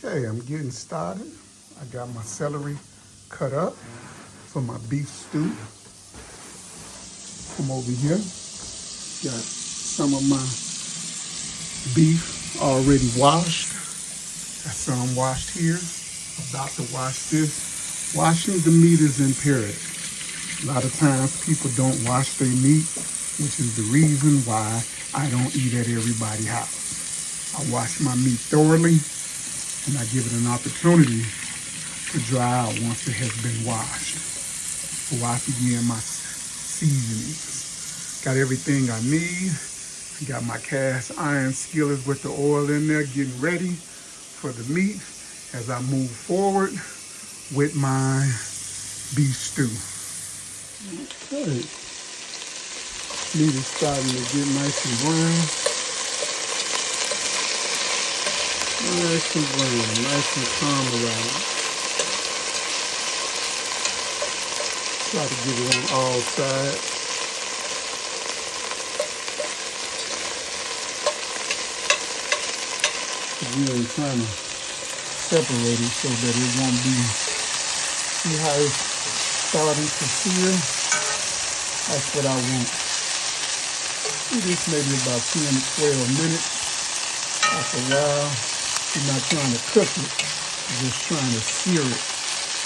Okay, I'm getting started. I got my celery cut up for my beef stew. Come over here. Got some of my beef already washed. Got some washed here. About to wash this. Washing the meat is imperative. A lot of times people don't wash their meat, which is the reason why I don't eat at everybody's house. I wash my meat thoroughly and I give it an opportunity to dry out once it has been washed. Before I begin my seasonings. Got everything I need. I got my cast iron skillet with the oil in there getting ready for the meat as I move forward with my beef stew. Okay. Meat is starting to get nice and brown. Nice and brown, nice and caramelized. Try to get it on all sides. Really trying to separate it so that it won't be, see how it's starting to sear? That's what I want. Do this maybe about 10 to 12 minutes. After a while, you're not trying to cook it, you're just trying to sear it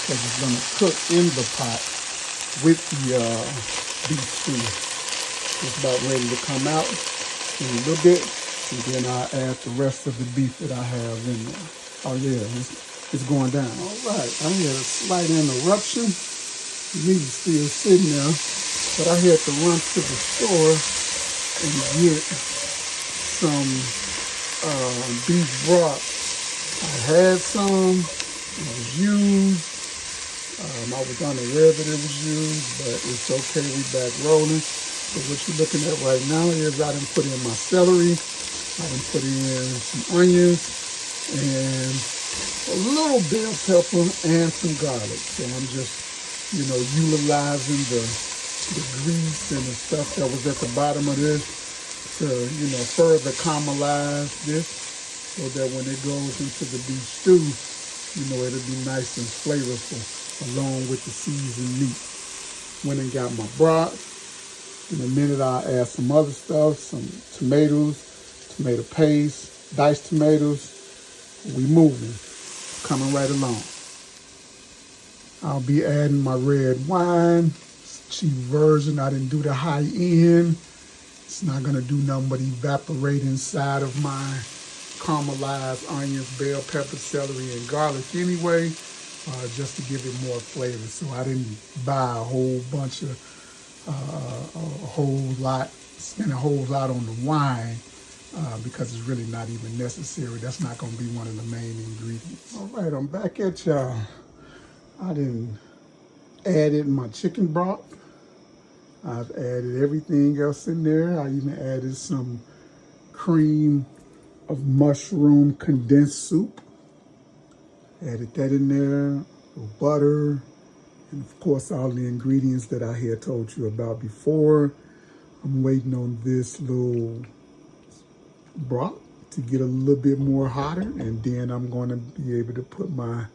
because it's going to cook in the pot with the beef stew. It's about ready to come out in a little bit, and then I'll add the rest of the beef that I have in there. Oh yeah, it's going down. All right, I had a slight interruption. The meat is still sitting there, but I had to run to the store and get some beef broth. I had some, it was used. I was unaware that it was used, but it's okay, we back rolling. So what you're looking at right now is I done put in my celery, I done put in some onions, and a little bell pepper and some garlic. So I'm just, utilizing the grease and the stuff that was at the bottom of this to, further caramelize this so that when it goes into the beef stew, it'll be nice and flavorful along with the seasoned meat. Went and got my broth. In a minute, I'll add some other stuff, some tomatoes, tomato paste, diced tomatoes. We moving, coming right along. I'll be adding my red wine. It's a cheap version. I didn't do the high end. It's not gonna do nothing but evaporate inside of my caramelized onions, bell pepper, celery, and garlic anyway, just to give it more flavor. So I didn't buy a whole bunch of, spend a whole lot on the wine because it's really not even necessary. That's not gonna be one of the main ingredients. All right, I'm back at y'all. I didn't add in my chicken broth. I've added everything else in there. I even added some cream of mushroom condensed soup. Added that in there, a little butter, and of course all the ingredients that I had told you about before. I'm waiting on this little broth to get a little bit more hotter, and then I'm going to be able to put my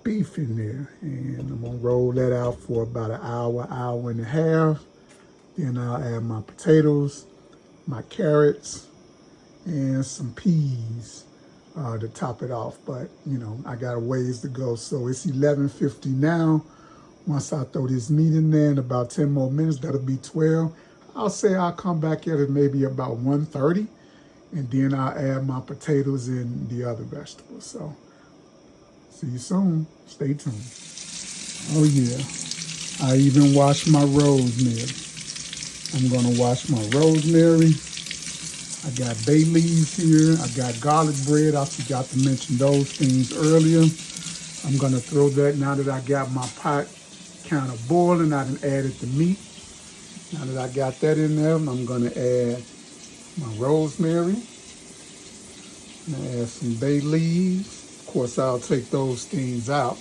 beef in there, and I'm gonna roll that out for about an hour, hour and a half. Then I'll add my potatoes, my carrots, and some peas to top it off. But I got a ways to go, so it's 11:50 now. Once I throw this meat in there in about 10 more minutes, that'll be 12. I'll say I'll come back at it maybe about 1:30, and then I'll add my potatoes and the other vegetables. So see you soon. Stay tuned. Oh yeah, I even washed my rosemary. I'm gonna wash my rosemary. I got bay leaves here. I got garlic bread. I forgot to mention those things earlier. I'm gonna throw that now that I got my pot kind of boiling. I done added the meat. Now that I got that in there, I'm gonna add my rosemary. I'm gonna add some bay leaves. Of course, I'll take those things out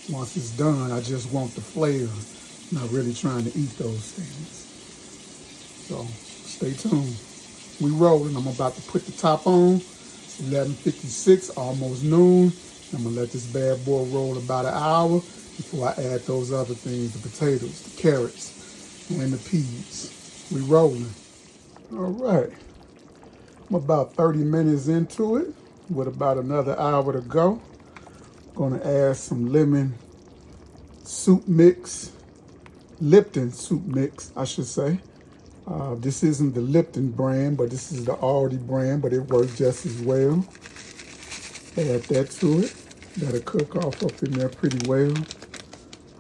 once it's done. I just want the flavor. I'm not really trying to eat those things. So stay tuned. We rolling. I'm about to put the top on. 11:56, almost noon. I'm gonna let this bad boy roll about an hour before I add those other things, the potatoes, the carrots, and the peas. We rolling. All right. I'm about 30 minutes into it with about another hour to go. Gonna add some lemon soup mix, Lipton soup mix, I should say. This isn't the Lipton brand, but this is the Aldi brand, but it works just as well. Add that to it. That'll cook off up in there pretty well.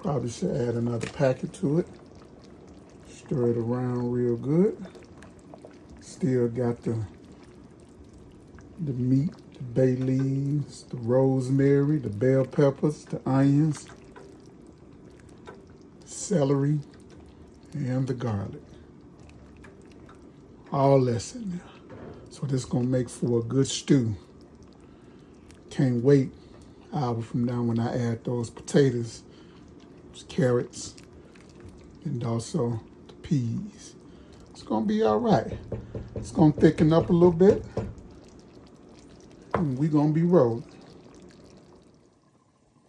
Probably should add another packet to it. Stir it around real good. Still got the meat, the bay leaves, the rosemary, the bell peppers, the onions, celery, and the garlic. All that's in there. So this is gonna make for a good stew. Can't wait an hour from now when I add those potatoes, those carrots, and also the peas. It's gonna be all right. It's gonna thicken up a little bit, and we're gonna be rolling.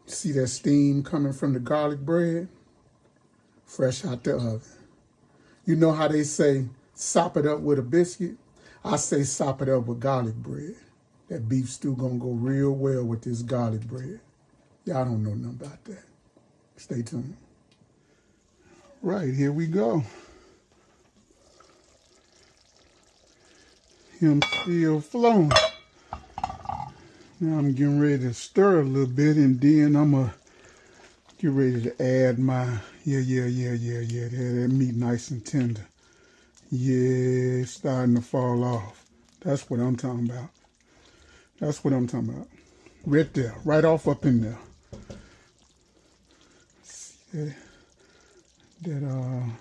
See that steam coming from the garlic bread? Fresh out the oven. You know how they say, sop it up with a biscuit? I say sop it up with garlic bread. That beef stew gonna go real well with this garlic bread. Y'all don't know nothing about that. Stay tuned. Right, here we go. Him still flowing. Now I'm getting ready to stir a little bit, and then I'm gonna get ready to add my, that meat nice and tender. Yeah, it's starting to fall off. That's what I'm talking about. That's what I'm talking about. Right there, right off up in there. See that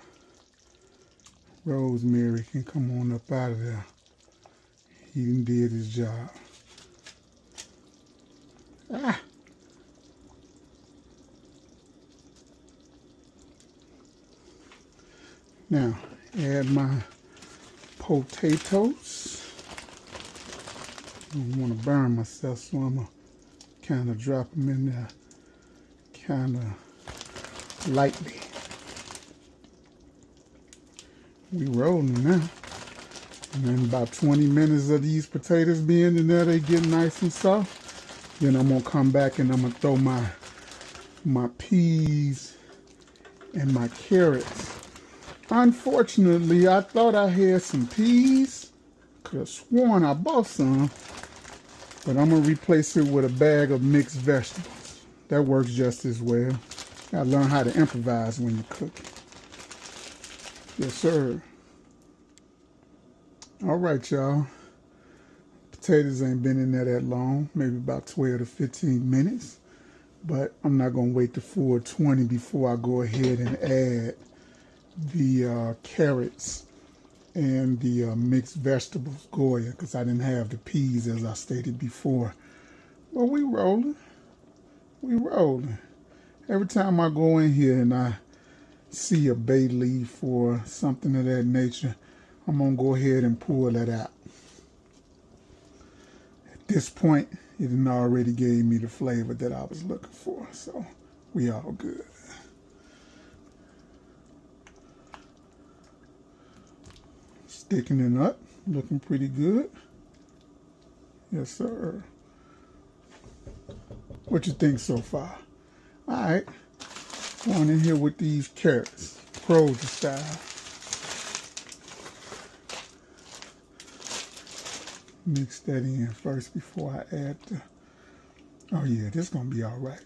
rosemary can come on up out of there. He done did his job. Ah. Now, add my potatoes. I don't want to burn myself, so I'm going to kind of drop them in there kind of lightly. We rolling now. And then about 20 minutes of these potatoes being in there, they get nice and soft. Then I'm going to come back and I'm going to throw my peas and my carrots. Unfortunately, I thought I had some peas. Could have sworn I bought some. But I'm going to replace it with a bag of mixed vegetables. That works just as well. Got to learn how to improvise when you cook. Yes, sir. All right, y'all. Potatoes ain't been in there that long. Maybe about 12 to 15 minutes. But I'm not going to wait the full 20 before I go ahead and add the carrots and the mixed vegetables, Goya, because I didn't have the peas as I stated before. Well, we rolling. We rolling. Every time I go in here and I see a bay leaf or something of that nature, I'm going to go ahead and pull that out. At this point, it already gave me the flavor that I was looking for, so we all good. Thickening up, looking pretty good. Yes, sir. What you think so far? All right, going in here with these carrots, Kroger style. Mix that in first before I add the, oh yeah, this gonna be all right.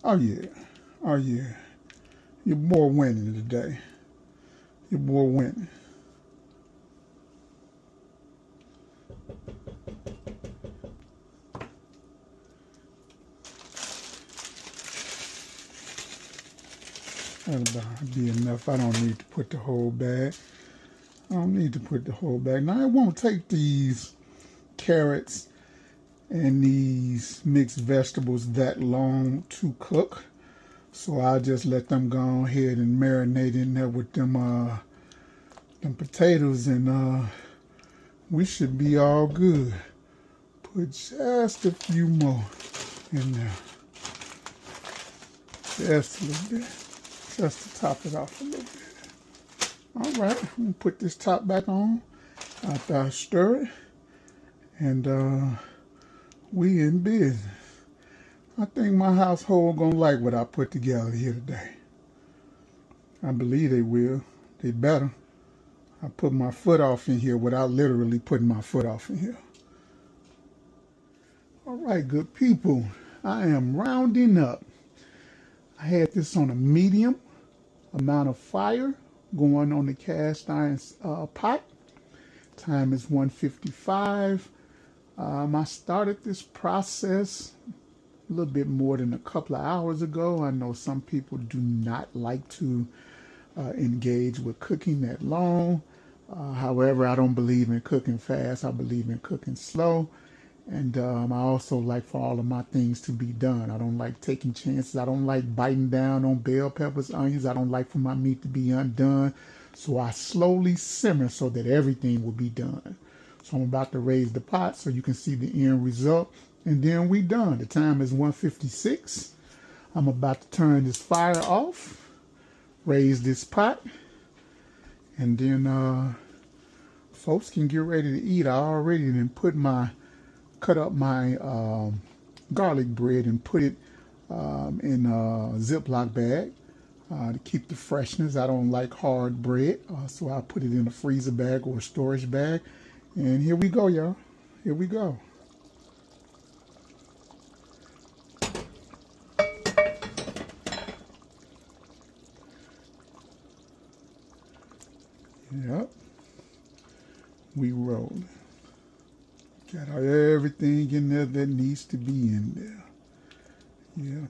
Oh yeah, oh yeah. Your boy winning today. Your boy winning. That'll be enough. I don't need to put the whole bag. I don't need to put the whole bag. Now, it won't take these carrots and these mixed vegetables that long to cook. So I'll just let them go ahead and marinate in there with them potatoes, and we should be all good. Put just a few more in there. Just a little bit. Just to top it off a little bit. All right, I'm going to put this top back on after I stir it. And we in business. I think my household going to like what I put together here today. I believe they will. They better. I put my foot off in here without literally putting my foot off in here. All right, good people. I am rounding up. I had this on a medium amount of fire going on the cast iron pot. Time is 1:55. I started this process a little bit more than a couple of hours ago. I know some people do not like to engage with cooking that long. However, I don't believe in cooking fast. I believe in cooking slow. And I also like for all of my things to be done. I don't like taking chances. I don't like biting down on bell peppers, onions. I don't like for my meat to be undone. So I slowly simmer so that everything will be done. So I'm about to raise the pot so you can see the end result. And then we done. The time is 1:56. I'm about to turn this fire off, raise this pot, and then folks can get ready to eat. I already cut up my garlic bread and put it in a Ziploc bag to keep the freshness. I don't like hard bread, so I put it in a freezer bag or a storage bag. And here we go, y'all. Here we go. Yep. We roll. Got everything in there that needs to be in there. Yeah.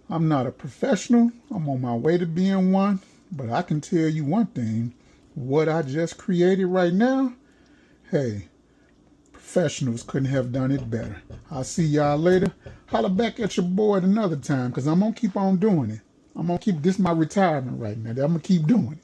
I'm not a professional. I'm on my way to being one. But I can tell you one thing. What I just created right now, hey, professionals couldn't have done it better. I'll see y'all later. Holler back at your boy at another time because I'm going to keep on doing it. I'm going to keep this my retirement right now. I'm going to keep doing it.